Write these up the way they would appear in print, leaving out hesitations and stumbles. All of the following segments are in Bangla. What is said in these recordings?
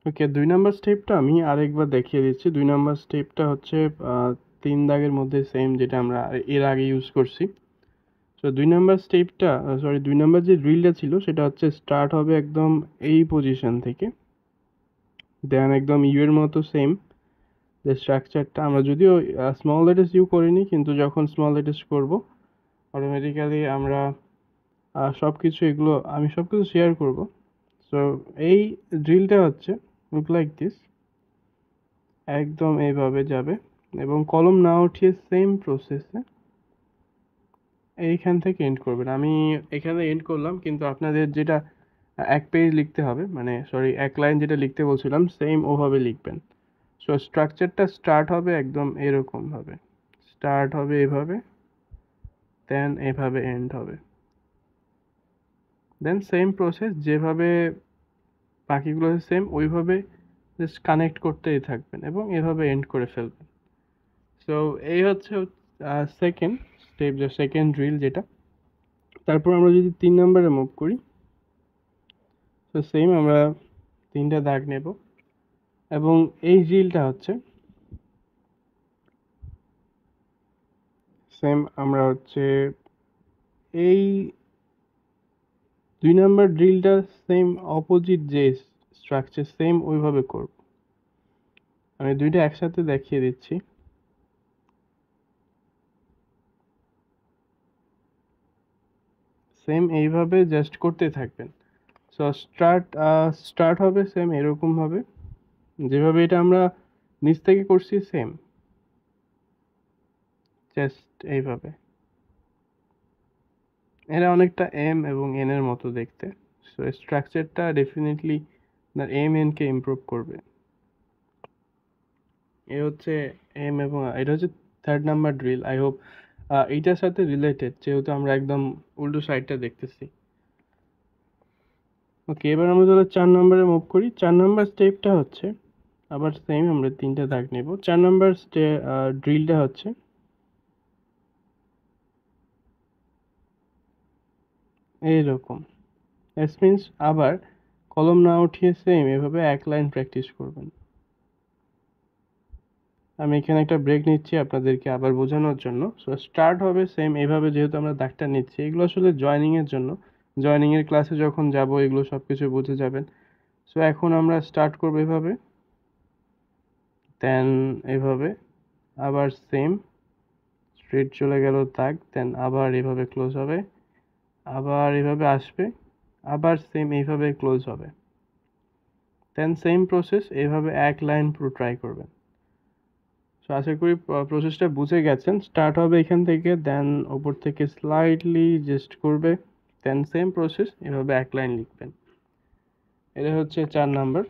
ওকে, 2 নম্বর স্টেপটা আমি আরেকবার দেখিয়ে দিচ্ছি। 2 নম্বর স্টেপটা হচ্ছে 3 দাগের মধ্যে সেম, যেটা আমরা এর আগে ইউজ করছি। তো 2 নম্বর স্টেপটা, সরি, 2 নম্বর যে ড্রিলটা ছিল সেটা হচ্ছে স্টার্ট হবে একদম এই পজিশন থেকে, দেন একদম ইউ এর মতো সেম যে স্ট্রাকচারটা, আমরা যদিও স্মল লেটার্স ইউ করিনি, কিন্তু যখন স্মল লেটার্স করব অটোমেটিক্যালি আমরা সব কিছু এগুলো আমি সব কিছু শেয়ার করব। সো এই ড্রিলটা হচ্ছে লুক লাইক দিস, একদম এইভাবে যাবে এবং কলম না উঠিয়ে সেম প্রসেসে এইখান থেকে এন্ড করবেন। আমি এখানে এন্ড করলাম, কিন্তু আপনাদের যেটা 1 পেজ লিখতে হবে, মানে সরি 1 লাইন যেটা লিখতে বলছিলাম সেম ওভাবে লিখবেন। সো স্ট্রাকচারটা স্টার্ট হবে একদম এরকম ভাবে, স্টার্ট হবে এভাবে, দেন এভাবে এন্ড হবে, দেন সেম প্রসেস যেভাবে বাকিগুলো সেম ওইভাবে জাস্ট কানেক্ট করতেই থাকবেন এবং এভাবে এন্ড করে ফেলবেন। সো এই হচ্ছে সেকেন্ড স্টেপ, যে সেকেন্ড ড্রিল যেটা। তারপর আমরা যদি 3 নম্বরে মুভ করি, তো সেম আমরা 3টা দাগ নেব এবং এই ড্রিলটা হচ্ছে সেম আমরা হচ্ছে এই 2 নম্বর ড্রিলটা সেম অপোজিট যে স্ট্রাকচার সেম ওইভাবে করব। আমি দুইটা একসাথে দেখিয়ে দিচ্ছি। সেম এইভাবে জাস্ট করতে থাকবেন। সো স্টার্ট হবে সেম এরকম ভাবে, যেভাবে এটা আমরা নিচ থেকে করছি সেম, জাস্ট এইভাবে। এরা অনেকটা এম এবং এন এর মতো দেখতে। সো স্ট্রাকচারটা ডেফিনেটলি আপনার এম এন কে ইমপ্রুভ করবে। এ হচ্ছে এম, এবং এটা হচ্ছে 3rd number drill. I hope এইটার সাথে রিলেটেড, যেহেতু আমরা একদম উল্টো সাইডটা দেখতেছি। ওকে, এবার আমরা তাহলে 4 নম্বরে মুভ করি। 4 নম্বর স্টেপটা হচ্ছে আবার সেম, আমরা 3টা দাগ নেব। 4 নম্বর ড্রিলটা হচ্ছে এইরকম। দ্যাটস মিনস আবার কলম না উঠিয়ে সেম এভাবে 1 লাইন প্র্যাকটিস করবেন। আমি এখানে একটা ব্রেক নিচ্ছি আপনাদেরকে আবার বোঝানোর জন্য। সো স্টার্ট হবে সেম এভাবে, যেহেতু আমরা দাগটা নিচ্ছি, এগুলো আসলে জয়েনিং এর জন্য। জয়েনিং এর ক্লাসে যখন যাব এগুলো সবকিছু বুঝে যাবেন। সো এখন আমরা স্টার্ট করবো এভাবে, দেন এভাবে, আবার সেম স্ট্রেট চলে গেল দাগ, দেন আবার এভাবে ক্লোজ হবে, আবার এভাবে আসবে, আবার সেম এইভাবে ক্লোজ হবে, দেন সেম প্রসেস এইভাবে 1 লাইন পুরো ট্রাই করবেন। সো আশা করি প্রসেসটা বুঝে গেছেন। স্টার্ট হবে এখান থেকে, দেন ওপর থেকে স্লাইটলি জাস্ট করবে, দেন সেম প্রসেস এভাবে 1 লাইন লিখবেন। এটা হচ্ছে 4 নাম্বার।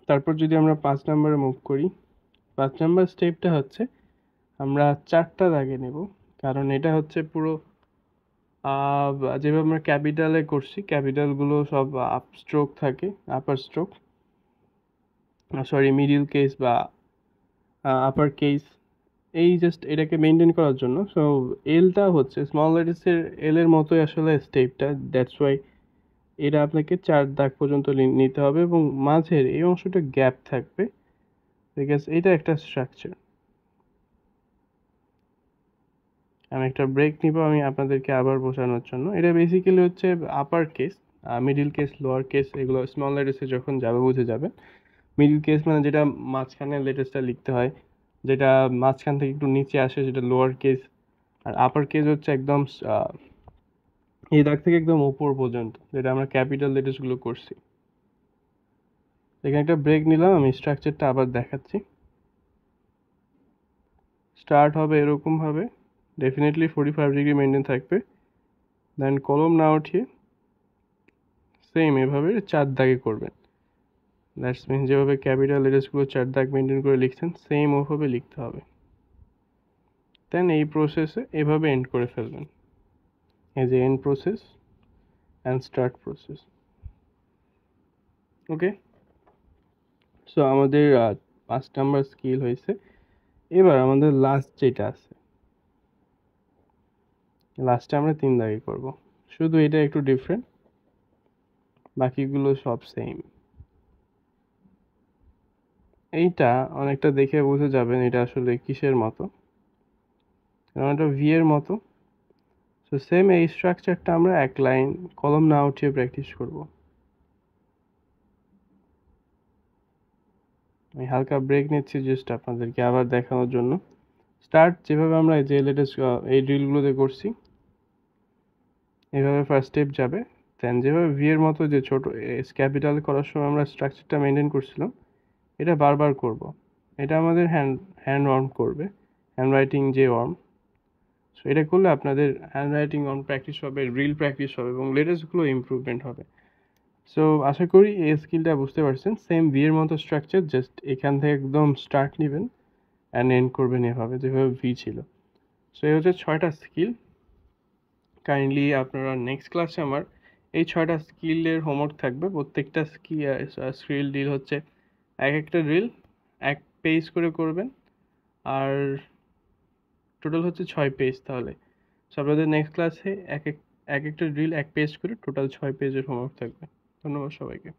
তারপর যদি আমরা 5 নম্বরে মুভ করি, 5 নম্বর স্টেপটা হচ্ছে আমরা 4টা দাগে নেব, কারণ এটা হচ্ছে পুরো যেভাবে আমরা ক্যাপিটালে করছি, ক্যাপিটালগুলো সব আপ স্ট্রোক থাকে, আপার স্ট্রোক, সরি মিডিল কেস বা আপার কেস, এই জাস্ট এটাকে মেনটেন করার জন্য। সো এলটা হচ্ছে স্মল লেটার্সের এল এর মতোই আসলে স্টেপটা, দ্যাটস ওয়াই এটা আপনাকে 4 দাগ পর্যন্ত নিতে হবে এবং মাঝের এই অংশটা গ্যাপ থাকবে, বিকজ এটা একটা স্ট্রাকচার। আমি একটা ব্রেক নিব আমি আপনাদেরকে আবার বোঝানোর জন্য। এটা বেসিক্যালি হচ্ছে upper case, middle case, lower case, এগুলো স্মল লেটার্সে যখন যাবে বুঝে যাবেন। মিডিল কেস মানে যেটা মাঝখানে লেটার্সটা লিখতে হয়, যেটা মাঝখান থেকে একটু নিচে আসে সেটা লোয়ার কেস, আর আপার কেস হচ্ছে একদম এই দাগ থেকে একদম উপর পর্যন্ত, যেটা আমরা ক্যাপিটাল লেটার্সগুলো করছি। এখানে একটা ব্রেক নিলাম, আমি স্ট্রাকচারটা আবার দেখাচ্ছি। স্টার্ট হবে এরকম ভাবে, ডেফিনেটলি 45 ডিগ্রি মেনটেন থাকবে, দেন কলম না উঠিয়ে সেম এভাবে 4 দাগে করবেন। দ্যাটস মিন যেভাবে ক্যাপিটাল লেটার্সগুলো 4 দাগ মেনটেন করে লিখছেন সেম ওভাবে লিখতে হবে, দেন এই প্রসেসে এভাবে এন্ড করে ফেলবেন, এই যে end process and start process. Okay, so আমাদের 5 নাম্বার স্কিল হয়েছে। এবার আমাদের লাস্ট যেটা আছে, লাস্টে আমরা 3 দাগে করব, শুধু এটা একটু ডিফারেন্ট, বাকিগুলো সব সেম। এইটা অনেকটা দেখে বুঝে যাবেন এটা আসলে কিসের মতো, কারণ এটা ভি এর মতো। সো সেম এই স্ট্রাকচারটা আমরা এক লাইন কলম না উঠিয়ে প্র্যাকটিস করব। আমি হালকা ব্রেক নিচ্ছি জাস্ট আপনাদেরকে আবার দেখানোর জন্য। স্টার্ট যেভাবে আমরা যে লেটেস্ট এই ড্রিলগুলোতে করছি এইভাবে ফার্স্ট স্টেপ যাবে, দেন যেভাবে ভি এর মতো যে ছোট ক্যাপিটাল করার সময় আমরা স্ট্রাকচারটা মেনটেন করছিলাম এটা বারবার করব। এটা আমাদের হ্যান্ড ওয়ার্ম করবে, হ্যান্ড রাইটিং যে ওয়ার্ম। সো এটা করলে আপনাদের হ্যান্ড রাইটিং ওয়ার্ম প্র্যাকটিস হবে, রিল প্র্যাকটিস হবে এবং লেটেস্টগুলো ইমপ্রুভমেন্ট হবে। সো আশা করি এই স্কিলটা বুঝতে পারছেন। সেম ভি এর মতো স্ট্রাকচার, জাস্ট এখান থেকে একদম স্টার্ট নেবেন অ্যান্ড এন্ড করবেন এভাবে যেভাবে ভি ছিল। সো এই হচ্ছে 6টা স্কিল। কাইন্ডলি আপনারা নেক্সট ক্লাসে আমার এই 6টা স্কিলের হোমওয়ার্ক থাকবে। প্রত্যেকটা স্কিল ড্রিল হচ্ছে এক একটা ড্রিল এক পেজ করে করবেন, আর টোটাল হচ্ছে 6 পেজ। তাহলে সো আপনাদের নেক্সট ক্লাসে এক একটা ড্রিল এক পেজ করে টোটাল 6 পেজের হোমওয়ার্ক থাকবে। ধন্যবাদ সবাইকে।